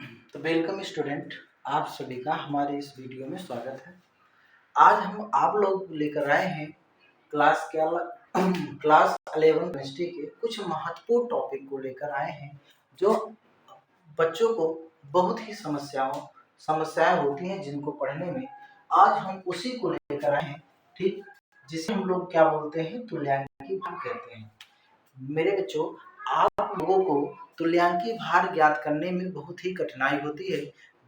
तो welcome student, आप सभी का हमारे इस वीडियो में स्वागत है। आज हम आप लोग लेकर आए हैं क्लास 11 केमिस्ट्री के कुछ महत्वपूर्ण टॉपिक को लेकर आए हैं जो बच्चों को बहुत ही समस्याएं होती हैं जिनको पढ़ने में। आज हम उसी को लेकर आए हैं, ठीक, जिसे हम लोग क्या बोलते हैं, तुल्यांकी भार कहते हैं। मेरे बच्चों, आप लोगों को तुल्यांकी भार ज्ञात करने में बहुत ही कठिनाई होती है,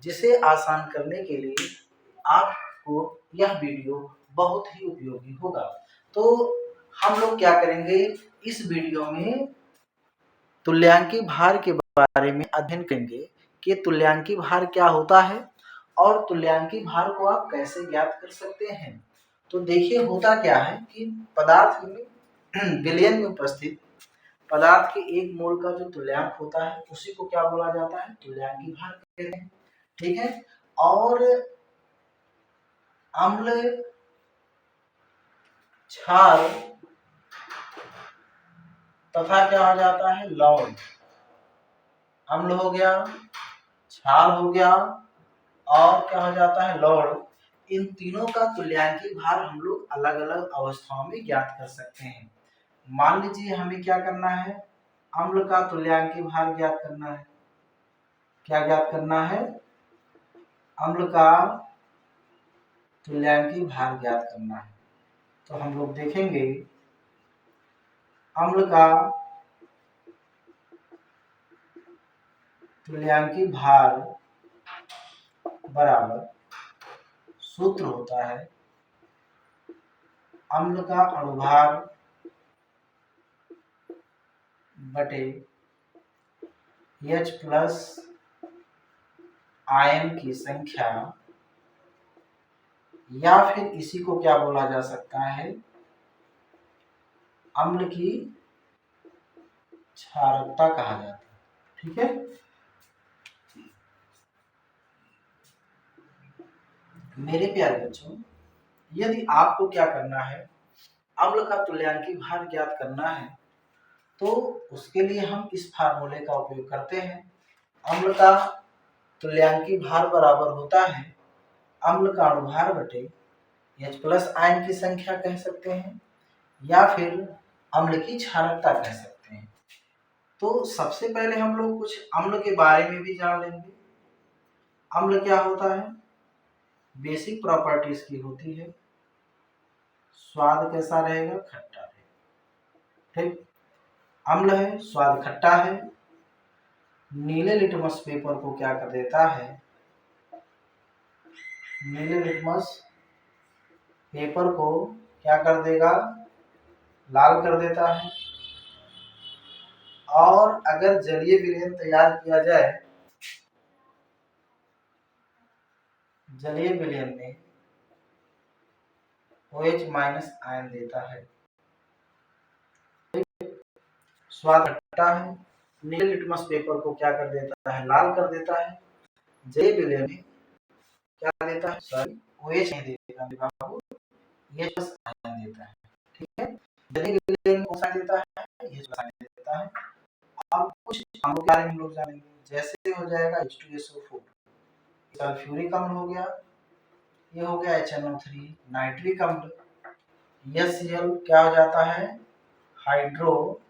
जिसे आसान करने के लिए आपको यह वीडियो बहुत ही उपयोगी होगा। तो हम लोग क्या करेंगे, इस वीडियो में तुल्यांकी भार के बारे में अध्ययन करेंगे कि तुल्यांकी भार क्या होता है और तुल्यांकी भार को आप कैसे ज्ञात कर सकते हैं। तो देखिए, होता क्या है कि पदार्थ में विलयन में उपस्थित पदार्थ के एक मोल का जो तुल्यांक होता है उसी को क्या बोला जाता है, तुल्यांकी भार कहते हैं। ठीक है। और अम्ल, क्षार तथा क्या हो जाता है, लवण। अम्ल हो गया, क्षार हो गया और क्या हो जाता है, लवण। इन तीनों का तुल्यांकी भार हम लोग अलग अलग अवस्थाओं में ज्ञात कर सकते हैं। मान लीजिए हमें क्या करना है, अम्ल का तुल्यांकी भार ज्ञात करना है। क्या ज्ञात करना है, अम्ल का तुल्यांकी भार ज्ञात करना है। तो हम लोग देखेंगे अम्ल का तुल्यांकी भार बराबर सूत्र होता है अम्ल का अणुभार बटे H प्लस आयन की संख्या, या फिर इसी को क्या बोला जा सकता है, अम्ल की क्षारकता कहा जाता है। ठीक है। मेरे प्यारे बच्चों, यदि आपको क्या करना है, अम्ल का तुल्यांकी भार ज्ञात करना है, तो उसके लिए हम इस फार्मूले का उपयोग करते हैं। अम्ल का तुल्यांकी भार बराबर होता है अम्ल का अणुभार बटे H प्लस आयन की संख्या कह सकते हैं, या फिर अम्ल की क्षारकता कह सकते हैं। तो सबसे पहले हम लोग कुछ अम्ल के बारे में भी जान लेंगे। अम्ल क्या होता है, बेसिक प्रॉपर्टीज की होती है। स्वाद कैसा रहेगा, खट्टा रहेगा। ठीक, अम्ल है, स्वाद खट्टा है। नीले लिटमस पेपर को क्या कर देता है, नीले लिटमस पेपर को क्या कर देगा, लाल कर देता है। और अगर जलीय विलयन तैयार किया जाए, जलीय विलयन में OH माइनस आयन देता है। स्वाद खट्टा है, नीले लिटमस पेपर को क्या कर देता है, लाल कर देता है। जलीय विलयन में क्या देता है, सॉरी, OH नहीं देता बाबू, H प्लस आयन देता है। ठीक है। जलीय विलयन में कौन सा देता है, H प्लस आयन देता है। अब कुछ अम्लों के बारे में हम लोग जानेंगे। जैसे हो जाएगा H2SO4, सल्फ्यूरिक अम्ल हो गया, ये हो गया HNO3, नाइट्रिक अम्ल। HCl क्या हो जाता है, हाइड्रोक्लोरिक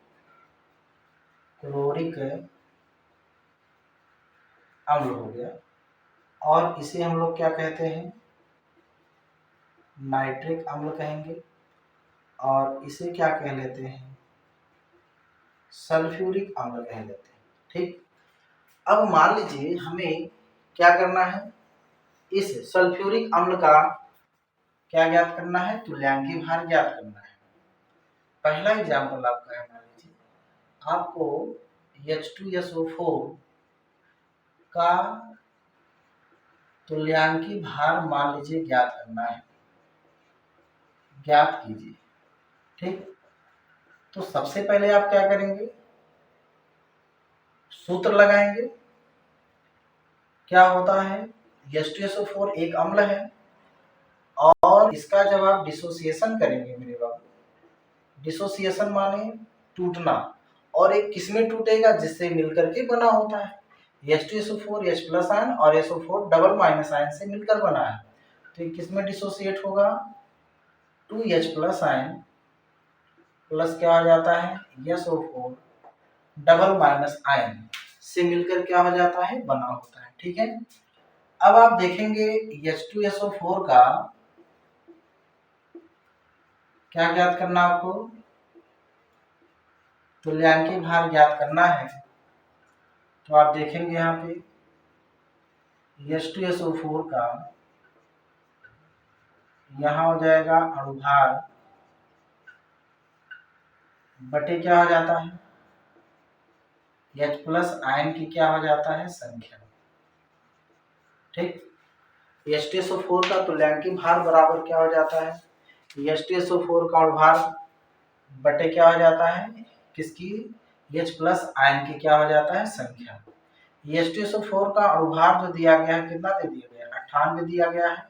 अम्ल हो गया, और इसे हम लोग क्या कहते हैं, नाइट्रिक अम्ल कहेंगे। और इसे क्या कह लेते हैं, सल्फ्यूरिक अम्ल कह लेते हैं। ठीक। अब मान लीजिए हमें क्या करना है, इस सल्फ्यूरिक अम्ल का क्या ज्ञात करना है, तुल्यांकी भार ज्ञात करना है। पहला एग्जाम्पल आपका है, मान लीजिए आपको H2SO4 का तुल्यांकी भार मान लीजिए ज्ञात करना है, ज्ञात कीजिए। ठीक। तो सबसे पहले आप क्या करेंगे, सूत्र लगाएंगे। क्या होता है, H2SO4 एक अम्ल है, और इसका जब आप डिसोसिएशन करेंगे मेरे बाबू, डिसोसिएशन माने टूटना, और एक किसमें टूटेगा, जिससे मिलकर के बना होता है। H2SO4 H प्लस आयन और SO4 डबल माइनस आयन से मिलकर बना है, तो ये किसमें डिसोसिएट होगा, 2H प्लस आयन प्लस क्या हो जाता है SO4 डबल माइनस आयन से मिलकर क्या हो जाता है, बना होता है। ठीक है, अब आप देखेंगे H2SO4 का क्या ज्ञात करना, आपको तुल्यांकी भार ज्ञात करना है। तो आप देखेंगे यहाँ पे H2SO4 का यहाँ हो जाएगा अणुभार बटे क्या हो जाता है, H प्लस आयन की क्या हो जाता है, संख्या। ठीक, H2SO4 का तुल्यांकी भार बराबर क्या हो जाता है, H2SO4 का अणुभार बटे क्या हो जाता है, किसकी, H प्लस आयन की क्या हो जाता है, संख्या। H2SO4 का अणुभार जो दिया गया है कितना दे दिया गया है, 98 दिया गया है।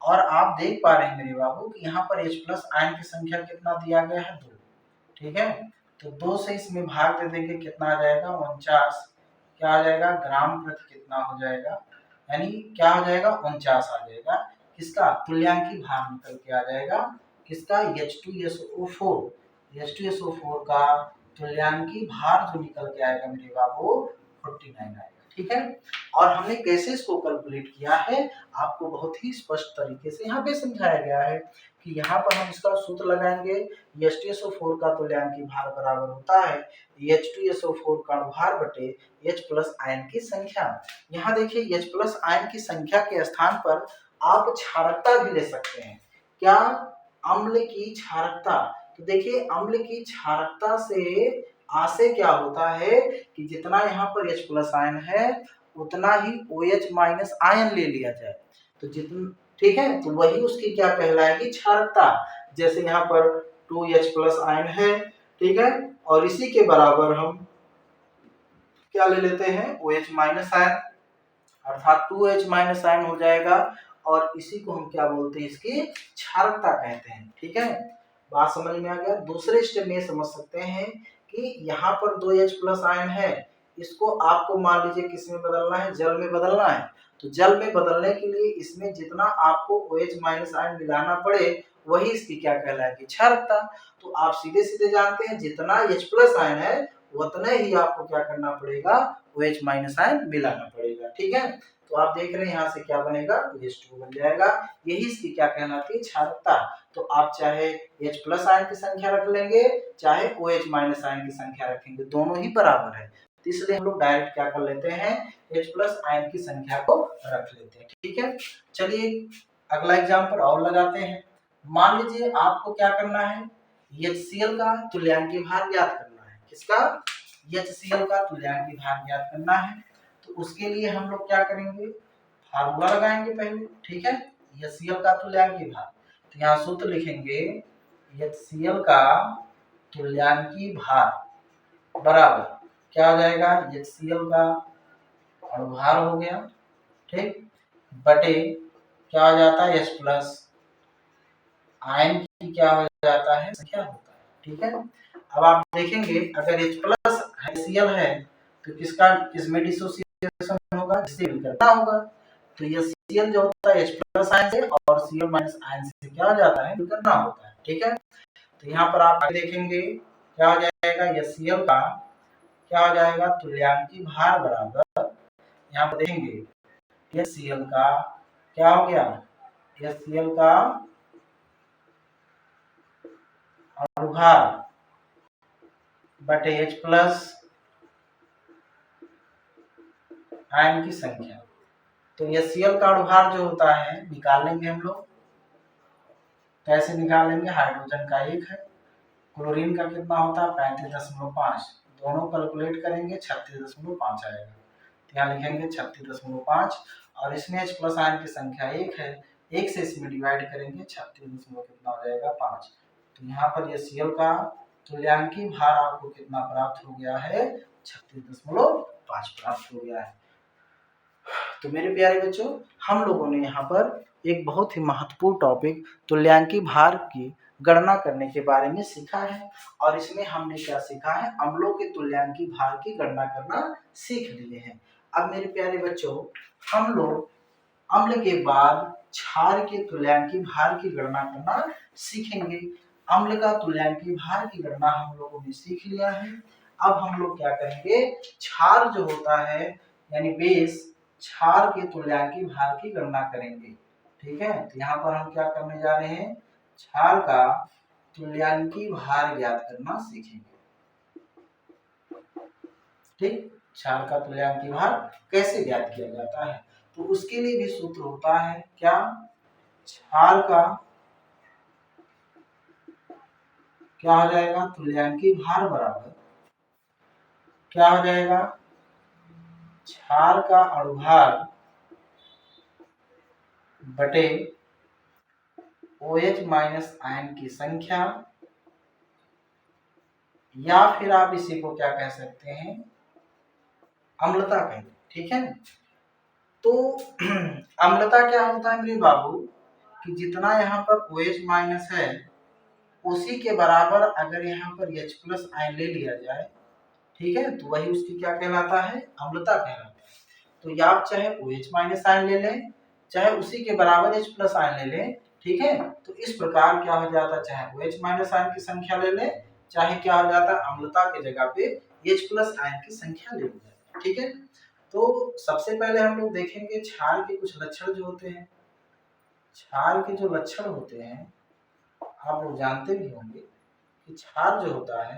और आप देख पा रहे हैं मेरे बाबू कि यहाँ पर H प्लस आयन की संख्या कितना दिया गया है, 2। ठीक है, तो 2 से इसमें भाग दे देंगे, कितना आ जाएगा, 49 क्या आ जाएगा, ग्राम प्रति कितना हो जाएगा, यानी क्या हो जाएगा, 49 आ जाएगा। किसका तुल्यांकी भार निकल के आ जाएगा, किसका, H2SO4 का तुल्यांकी भार जो निकल के आएगा मेरे बाबू 49 आएगा। ठीक है, और हमने कैसे इसको कैलकुलेट किया है आपको बहुत ही स्पष्ट तरीके से यहाँ पे समझाया गया है कि यहाँ पर हम इसका सूत्र लगाएंगे, H2SO4 का तुल्यांकी भार बराबर होता है H2SO4 का भार बटे H प्लस आयन की संख्या। यहाँ देखिए H प्लस आयन की संख्या के स्थान पर आप क्षारकता भी ले सकते हैं, क्या, अम्ल की क्षारकता। तो देखिए अम्ल की क्षारकता से आशय क्या होता है कि जितना यहाँ पर H प्लस आयन है उतना ही OH माइनस आयन ले लिया जाए, तो जितना, ठीक है, तो वही उसकी क्या कहलाएगी, क्षारकता। जैसे यहाँ पर 2H प्लस आयन है, ठीक है, और इसी के बराबर हम क्या ले लेते हैं, OH माइनस आयन, अर्थात 2H माइनस आयन हो जाएगा, और इसी को हम क्या बोलते हैं, इसकी क्षारकता कहते हैं। ठीक है, बात समझ में आ गया। दूसरे स्टेप में समझ सकते हैं कि यहाँ पर 2H प्लस आयन है, इसको आपको मान लीजिए किस में बदलना है, जल में बदलना है। तो जल में बदलने के लिए इसमें जितना आपको OH माइनस आयन मिलाना पड़े वही इसकी क्या कहलाएगी, क्षारकता। तो आप सीधे सीधे जानते हैं जितना H प्लस आयन है उतने ही आपको क्या करना पड़ेगा, OH माइनस आयन मिलाना पड़ेगा। ठीक है, तो आप देख रहे हैं यहाँ से क्या बनेगा, H2 बन जाएगा, यही इसकी क्या कहलाती है, क्षारकता। तो आप चाहे H प्लस आयन की संख्या रख लेंगे चाहे OH माइनस आयन की संख्या रखेंगे, दोनों ही बराबर है, तो इसलिए हम लोग डायरेक्ट क्या कर लेते हैं, H प्लस आयन की संख्या को रख लेते हैं। ठीक है, चलिए अगला एग्जाम्पल और लगाते हैं। मान लीजिए आपको क्या करना है, HCl का तुल्यांकी भार ज्ञात करना है, किसका, HCl का तुल्यांकी भार ज्ञात करना है। तो उसके लिए हम लोग क्या करेंगे, फार्मूला लगाएंगे पहले। ठीक है, HCl का तुल्यांकी भार, तो यहाँ सूत्र लिखेंगे, HCl का तुल्यांकी भार बराबर क्या हो जाएगा, HCl का अणुभार हो गया, ठीक, बटे क्या हो जाता है, H प्लस आयन की क्या हो जाता है, संख्या होता है। ठीक है, अब आप देखेंगे अगर H प्लस HCl है तो किसका, किसमें डिसोसिएशन होगा, जिससे करना होगा। तो ये HCl जो होता है H प्लस आयन से और Cl माइनस आयन से क्या हो जाता है, करना होता है। ठीक है, तो यहाँ पर आप देखेंगे क्या हो जाएगा, HCl का क्या हो जाएगा, तुल्यांकी भार बराबर, यहाँ पर देखेंगे HCl का क्या हो गया, HCl का अणुभार बटे H प्लस आयन की संख्या। तो HCl का अणुभार जो होता है निकाल लेंगे हम लोग, कैसे निकालेंगे, हाइड्रोजन का 1 है, क्लोरीन का कितना होता है 35.5, दोनों कैलकुलेट करेंगे 36.5 आएगा, तो यहाँ लिखेंगे 36.5, और इसमें H प्लस आयन की संख्या 1 है, 1 से इसमें डिवाइड करेंगे 36 कितना हो जाएगा 5। तो यहाँ पर HCl का तुल्यांकी भार आपको कितना प्राप्त हो गया है, 36.5 प्राप्त हो गया है। तो मेरे प्यारे बच्चों, हम लोगों ने यहाँ पर एक बहुत ही महत्वपूर्ण टॉपिक तुल्यांकी भार की गणना करने के बारे में सीखा है, और इसमें हमने क्या सीखा है, अम्लों के तुल्यांकी भार की गणना करना सीख लिए हैं। अब मेरे प्यारे बच्चों, हम लोग अम्ल के बाद क्षार के तुल्यांकी भार की गणना करना सीखेंगे। अम्ल का तुल्यांकी भार की गणना हम लोगों ने सीख लिया है। अब हम लोग क्या करेंगे, क्षार जो होता है यानी बेस, क्षार के तुल्यांकी भार की गणना करेंगे। ठीक है, तो यहाँ पर हम क्या करने जा रहे हैं, क्षार का तुल्यांकी भार ज्ञात करना सीखेंगे। ठीक, क्षार का तुल्यांकी भार कैसे ज्ञात किया जाता है, तो उसके लिए भी सूत्र होता है क्या, क्षार का क्या हो जाएगा, तुल्यांकी भार बराबर क्या हो जाएगा, क्षार का अणुभार बटे OH माइनस आयन की संख्या, या फिर आप इसी को क्या कह सकते हैं, अम्लता कहें। ठीक है, तो अम्लता क्या होता है मेरे बाबू, कि जितना यहाँ पर OH माइनस है उसी के बराबर अगर यहाँ पर H प्लस आयन ले लिया जाए, ठीक है, तो वही उसकी क्या कहलाता है, अम्लता कहलाता है। तो या आप चाहे OH माइनस आयन ले लें, चाहे उसी के बराबर H प्लस आयन ले लें, ठीक है, तो इस प्रकार क्या हो जाता है, चाहे OH माइनस आयन की संख्या ले लें, चाहे क्या हो जाता है, अम्लता के जगह पे H प्लस आयन की संख्या ले ली जाए। ठीक है, तो सबसे पहले हम लोग देखेंगे क्षार के कुछ लक्षण जो होते हैं। क्षार के जो लक्षण होते हैं आप लोग जानते भी होंगे कि क्षार जो होता है,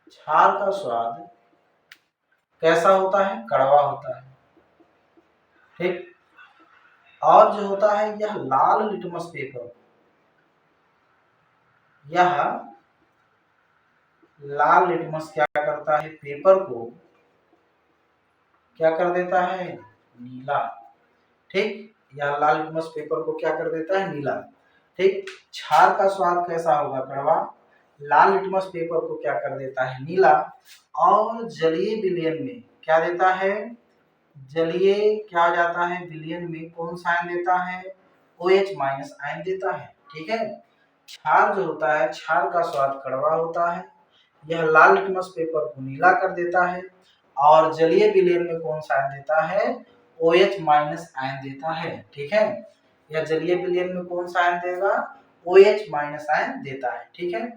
क्षार का स्वाद कैसा होता है, कड़वा होता है। ठीक, और जो होता है यह लाल लिटमस पेपर, यह लाल लिटमस क्या करता है, पेपर को क्या कर देता है, नीला। ठीक, यह लाल लिटमस पेपर को क्या कर देता है, नीला। ठीक, क्षार का स्वाद कैसा होगा, कड़वा। लाल लिटमस पेपर को क्या कर देता है, नीला। और जलीय विलयन में क्या देता है, जलीय क्या हो जाता है, विलयन में कौन सा आयन देता है, OH माइनस आयन देता है। ठीक है, क्षार जो होता है, क्षार का स्वाद कड़वा होता है, यह लाल लिटमस पेपर को नीला कर देता है, और जलीय विलयन में कौन सा आयन देता है, OH माइनस आयन देता है। ठीक है, यह जलीय विलयन में कौन सा आयन देगा, OH माइनस आयन देता है। ठीक है,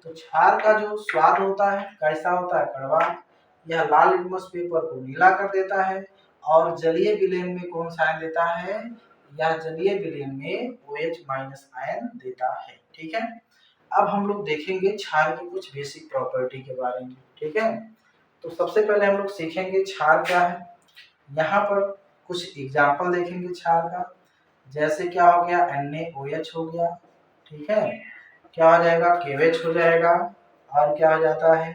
तो क्षार का जो स्वाद होता है कैसा होता है, कड़वा, यह लाल लिटमस पेपर को नीला कर देता है, और जलीय विलयन में कौन सा आयन देता है, यह जलीय विलयन में OH माइनस आयन देता है। ठीक है, अब हम लोग देखेंगे क्षार की कुछ बेसिक प्रॉपर्टी के बारे में। ठीक है, तो सबसे पहले हम लोग सीखेंगे क्षार क्या है। यहाँ पर कुछ एग्जाम्पल देखेंगे क्षार का, जैसे क्या हो गया, NaOH हो गया। ठीक है, क्या हो जाएगा, KOH हो जाएगा, और क्या हो जाता है,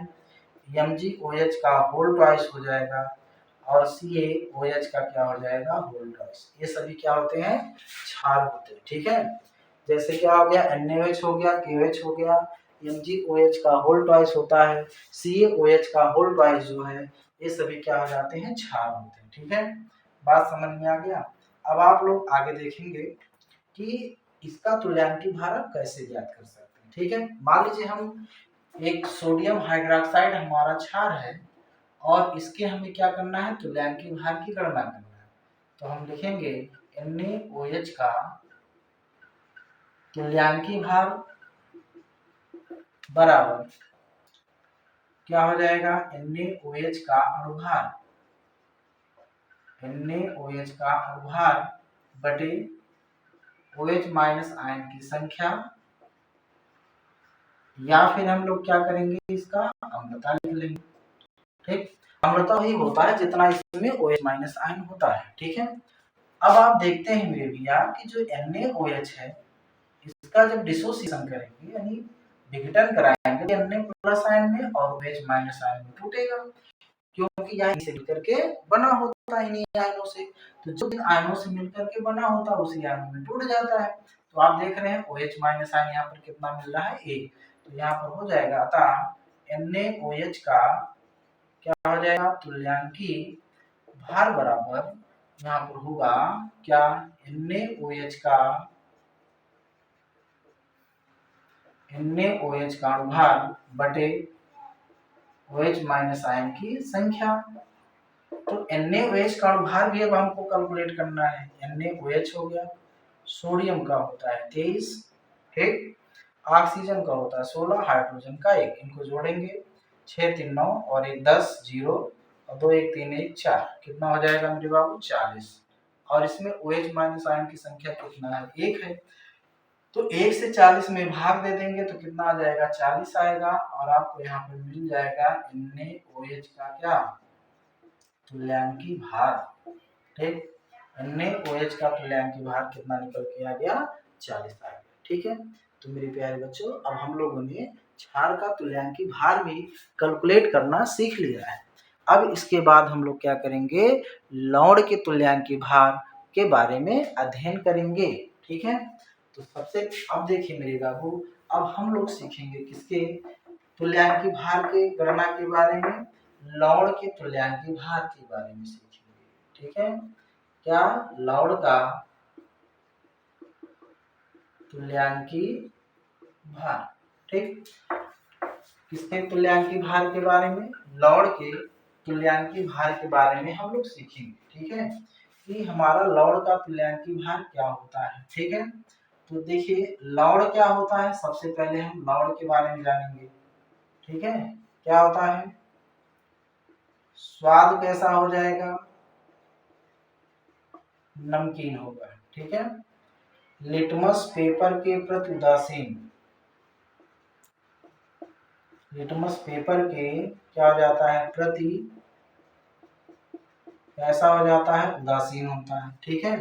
MgOH का होल ट्वाइस हो जाएगा, और CaOH का क्या हो जाएगा, होल ट्वाइस। ये सभी क्या होते हैं, क्षार होते हैं। ठीक है, जैसे क्या हो गया, NaOH हो गया, KOH हो गया, MgOH का होल ट्वाइस होता है, CaOH का होल ट्वाइस जो है, ये सभी क्या हो जाते हैं, क्षार होते हैं। ठीक है, बात समझ में आ गया। अब आप लोग आगे देखेंगे कि इसका तुल्यांकी भार आप कैसे ज्ञात कर सकते हैं। ठीक है, मान लीजिए हम एक सोडियम हाइड्रोक्साइड हमारा क्षार है, और इसके हमें क्या करना है, तुल्यांकी भार की गणना करना है। तो हम लिखेंगे NaOH का तुल्यांकी भार बराबर क्या हो जाएगा, NaOH का अणुभार, NaOH का अणुभार बटे OH माइनस आयन की संख्या, या फिर हम लोग क्या करेंगे, इसका अम्लता लिख लेंगे। ठीक, अम्लता वही होता है जितना इसमें OH माइनस आयन होता है। ठीक है, अब आप देखते हैं मेरे भैया कि जो NaOH है, इसका जब डिसोसिएशन करेंगे यानी विघटन कराएंगे Na प्लस आयन में और OH माइनस आयन में टूटेगा, क्योंकि यहाँ से मिलकर के बना होता है इन्हीं आयनों से। तो जो इन आयनों से मिलकर के बना होता है उसी आयनों में टूट जाता है। तो आप देख रहे हैं OH माइनस आयन यहाँ पर कितना मिल रहा है, 1। तो यहाँ पर हो जाएगा, अतः NaOH का क्या हो जाएगा, तुल्यांकी भार बराबर यहाँ पर होगा क्या, NaOH का अणुभार बटे OH माइनस आयन की संख्या। तो NaOH का भार भी अब हमको कैलकुलेट करना है। NaOH हो गया, सोडियम का होता है 23, ठीक, ऑक्सीजन का होता है 16, हाइड्रोजन का 1, इनको जोड़ेंगे 6 3 9 और 1 10 0 और 2 1 3 1 4, कितना हो जाएगा मेरे बाबू 40। और इसमें OH माइनस आयन की संख्या कितना है, 1 है, तो 1 से 40 में भाग दे देंगे तो कितना आ जाएगा 40 आएगा। और आपको यहाँ पे मिल जाएगा NaOH का क्या तुल्यांकी भार, ठीक, NaOH का तुल्यांकी भार कितना निकल के आ गया 40 आ गया, ठीक है। तो मेरे प्यारे बच्चों अब हम लोगों ने क्षार का तुल्यांकी भार भी कैलकुलेट करना सीख लिया है। अब इसके बाद हम लोग क्या करेंगे, लौड़ के तुल्यांकी भार के बारे में अध्ययन करेंगे, ठीक है। तो सबसे अब देखिए मेरे बाबू, अब हम लोग सीखेंगे किसके तुल्यांकी भार के गणना के बारे में, लौड़ के तुल्यांकी भार के बारे में सीखेंगे, ठीक है। क्या लौड़ का तुल्यांकी भार, ठीक, किसके तुल्यांकी भार के बारे में, लौड़ के तुल्यांकी भार के बारे में हम लोग सीखेंगे, ठीक है, कि हमारा लौड़ का तुल्यांकी भार क्या होता है, ठीक है। तो देखिए लौड़ क्या होता है, सबसे पहले हम लौड़ के बारे में जानेंगे, ठीक है। क्या होता है, स्वाद कैसा हो जाएगा, नमकीन होगा, ठीक है। लिटमस पेपर के प्रति उदासीन, लिटमस पेपर के क्या हो जाता है, प्रति कैसा हो जाता है, उदासीन होता है, ठीक है,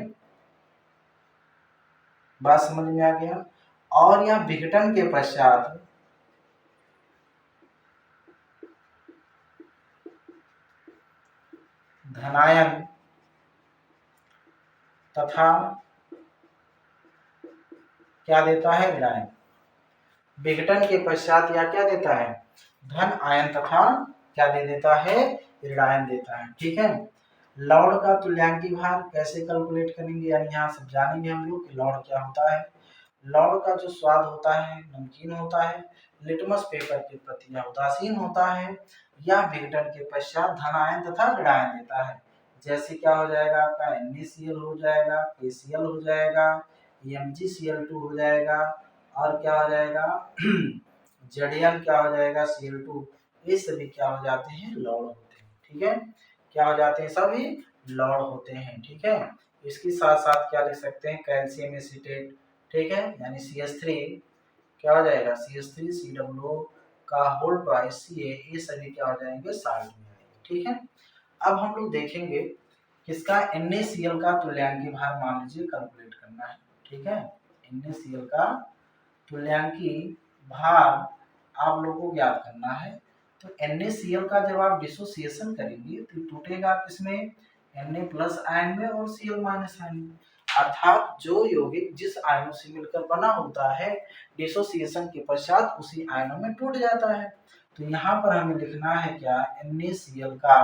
बात समझ में आ गया। और यह विघटन के पश्चात धनायन तथा क्या देता है, ऋणायन, विघटन के पश्चात या क्या देता है, धन आयन तथा क्या दे देता है, ऋणायन देता है, ठीक है। लौड़ का तुल्यांकी भार कैसे कैलकुलेट करेंगे, यानी यहाँ सब जानेंगे हम लोग कि लौड़ क्या होता है। लौड़ का जो स्वाद होता है नमकीन होता है, लिटमस पेपर के प्रति यह उदासीन होता है, यह विघटन के पश्चात धनायन तथा ऋणायन देता है। जैसे क्या हो जाएगा आपका NaCl हो जाएगा, KCl हो जाएगा, MgCl2 हो जाएगा, और क्या हो जाएगा जडियम क्या हो जाएगा Cl2, ये सभी क्या हो जाते हैं, लौड़ होते हैं, ठीक है। क्या हो जाते हैं, सभी लौड़ होते हैं, ठीक है। इसके साथ साथ क्या लिख सकते हैं, कैल्शियम एसीटेट, ठीक है, यानी CH3 क्या हो जाएगा, CH3COO का होल ट्वाइस Ca, ये सभी क्या हो जाएंगे, साल्ट में आएंगे, ठीक है। अब हम लोग देखेंगे किसका, NaCl का तुल्यांकी भार मान लीजिए कैलकुलेट करना है, ठीक है। NaCl का तुल्यांकी भार आप लोगों को ज्ञात करना है। तो NaCl का जब आप डिसोसिएशन करेंगे तो टूटेगा किसमें, Na प्लस आयन में और Cl माइनस आयन में, अर्थात जो यौगिक जिस आयनों से मिलकर बना होता है डिसोसिएशन के पश्चात उसी आयनों में टूट जाता है। तो यहाँ पर हमें लिखना है क्या, NaCl का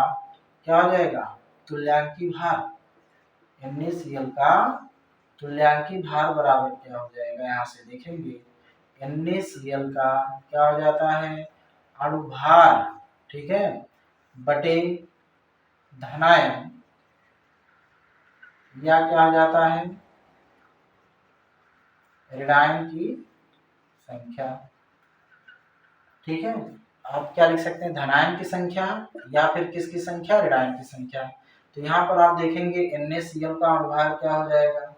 क्या हो जाएगा, तुल्यांकी भार, NaCl का तुल्यांकी भार बराबर क्या हो जाएगा, यहाँ से देखेंगे NaCl का क्या हो जाता है, अणुभार, ठीक है, बटे धनायन या क्या हो जाता है, ऋणायन की संख्या, ठीक है। आप क्या लिख सकते हैं, धनायन की संख्या या फिर किसकी संख्या, ऋणायन की संख्या। तो यहाँ पर आप देखेंगे NaCl का अणुभार क्या हो जाएगा,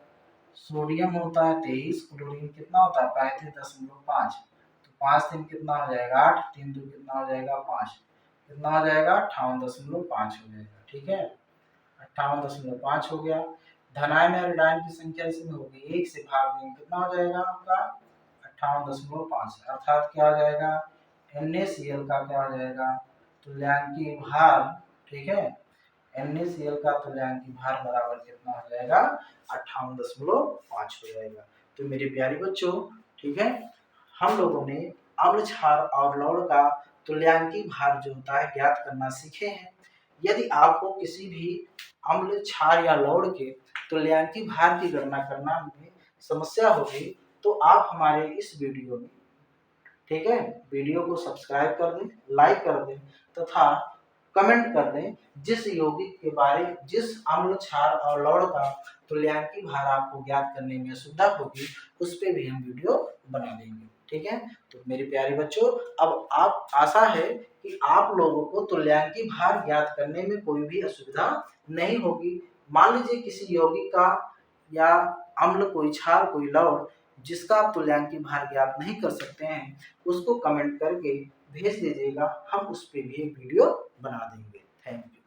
सोडियम होता है 23, क्लोरीन कितना होता है 35.5, तो 5 3 कितना हो जाएगा 8, 3 2 कितना हो जाएगा 5, कितना हो जाएगा 58.5 हो जाएगा, ठीक है, 58.5 हो गया। धनायन और ऋणायन की संख्या इसमें होगी, 1 से भाग देंगे कितना हो जाएगा आपका 58.5, अर्थात क्या हो जाएगा NaCl का क्या हो जाएगा तुल्यांकी भार, ठीक है, NaCl का तुल्यांकी भार बराबर कितना हो जाएगा 58.5 हो जाएगा। तो मेरे प्यारे बच्चों, ठीक है, हम लोगों ने अम्ल क्षार और लौड़ का तुल्यांकी भार जो होता है ज्ञात करना सीखे हैं। यदि आपको किसी भी अम्ल क्षार या लौड़ के तुल्यांकी भार की गणना करना में समस्या होगी तो आप हमारे इस वीडियो में, ठीक है, वीडियो को सब्सक्राइब कर दें, लाइक कर दें तथा कमेंट कर दें। जिस यौगिक के बारे जिस अम्ल, क्षार और लवण का तुल्यांकी भार आपको ज्ञात करने में असुविधा होगी, उस पे भी हम वीडियो बना देंगे। ठीक है, तो मेरे प्यारे बच्चों, अब आप आशा है कि आप लोगों को तुल्यांकी भार ज्ञात करने में कोई भी असुविधा नहीं होगी। मान लीजिए किसी यौगिक का या अम्ल, कोई क्षार, कोई लवण जिसका आप तुल्यांकी भार ज्ञात नहीं कर सकते हैं, उसको कमेंट करके भेज दीजिएगा, हम उस पे भी एक वीडियो बना देंगे। Thank you.